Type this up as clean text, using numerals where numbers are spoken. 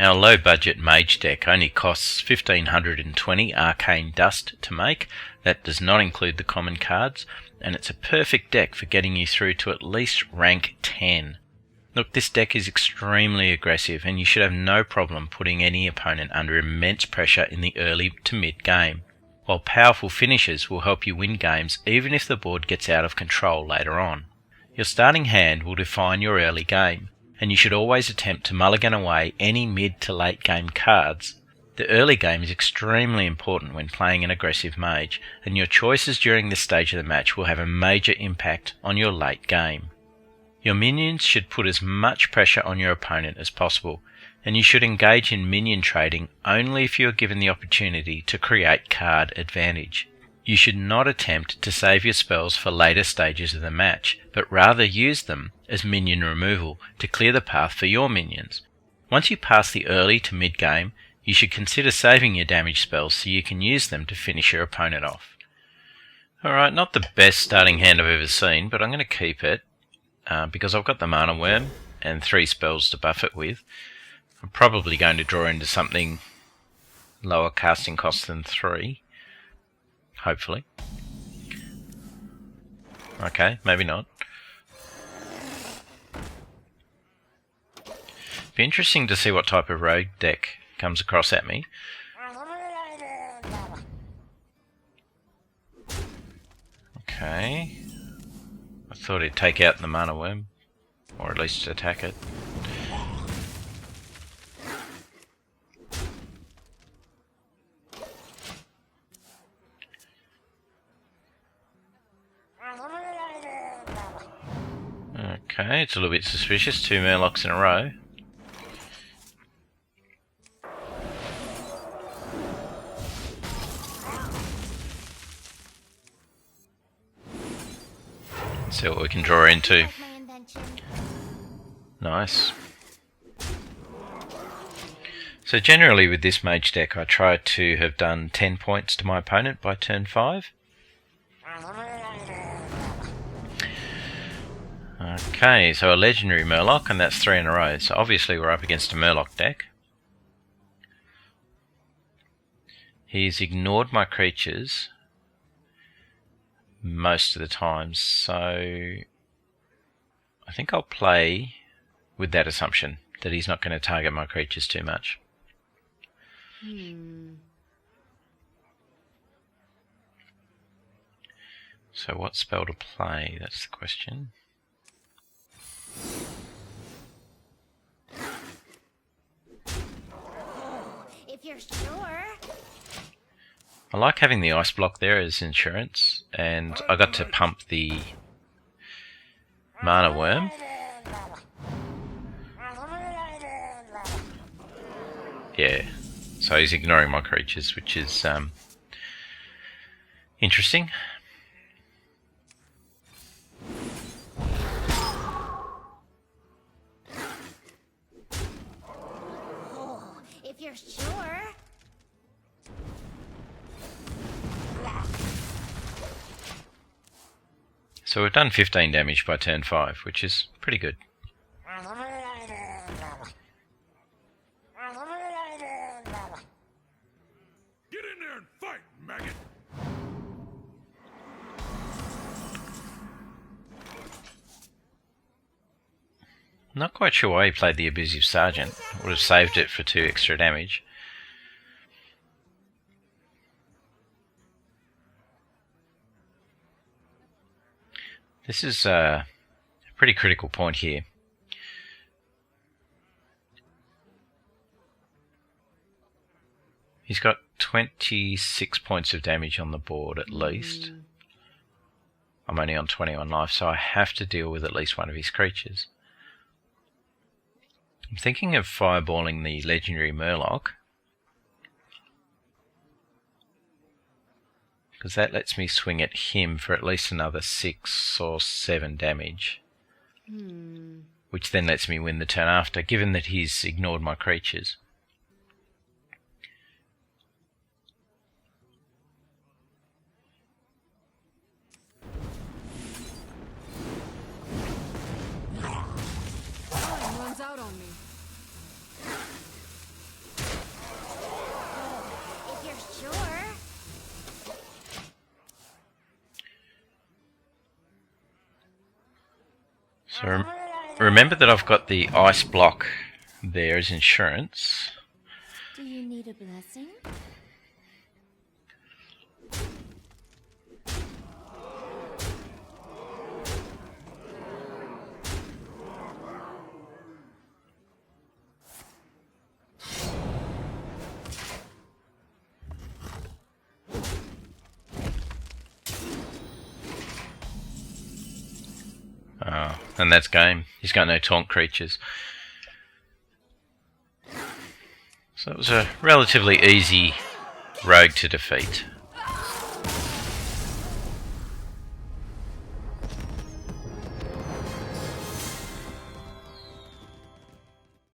Our low budget mage deck only costs 1520 Arcane Dust to make. That does not include the common cards, and it's a perfect deck for getting you through to at least rank 10. Look, this deck is extremely aggressive, and you should have no problem putting any opponent under immense pressure in the early to mid game, while powerful finishes will help you win games even if the board gets out of control later on. Your starting hand will define your early game, and you should always attempt to mulligan away any mid to late game cards. The early game is extremely important when playing an aggressive mage, and your choices during this stage of the match will have a major impact on your late game. Your minions should put as much pressure on your opponent as possible, and you should engage in minion trading only if you are given the opportunity to create card advantage. You should not attempt to save your spells for later stages of the match, but rather use them as minion removal to clear the path for your minions. Once you pass the early to mid game, you should consider saving your damage spells so you can use them to finish your opponent off. Alright, not the best starting hand I've ever seen, but I'm going to keep it. Because I've got the Mana Worm and 3 spells to buff it with. I'm probably going to draw into something lower casting cost than 3. Hopefully. Okay, maybe not. Be interesting to see what type of rogue deck comes across at me. Okay. I thought he'd take out the Mana Worm, or at least attack it. Okay, it's a little bit suspicious. 2 Murlocs in a row. See what we can draw into. Nice. So generally with this mage deck I try to have done 10 points to my opponent by turn 5. Okay, so a legendary Murloc, and that's 3 in a row. So obviously we're up against a Murloc deck. He's ignored my creatures most of the time, so I think I'll play with that assumption that he's not going to target my creatures too much. So what spell to play? That's the question. If you're sure. I like having the ice block there as insurance, and I got to pump the Mana Worm. Yeah, so he's ignoring my creatures, which is interesting. If you're sure. So we've done 15 damage by turn 5, which is pretty good. Get in there and fight, maggot! Not quite sure why he played the Abusive Sergeant. Would have saved it for 2 extra damage. This is a pretty critical point here. He's got 26 points of damage on the board at least. I'm only on 21 life, so I have to deal with at least one of his creatures. I'm thinking of fireballing the legendary Murloc, because that lets me swing at him for at least another 6 or 7 damage. Which then lets me win the turn after, given that he's ignored my creatures. Time runs out on me. So remember that I've got the ice block there as insurance. Do you need a blessing? Oh, and that's game. He's got no taunt creatures. So it was a relatively easy rogue to defeat.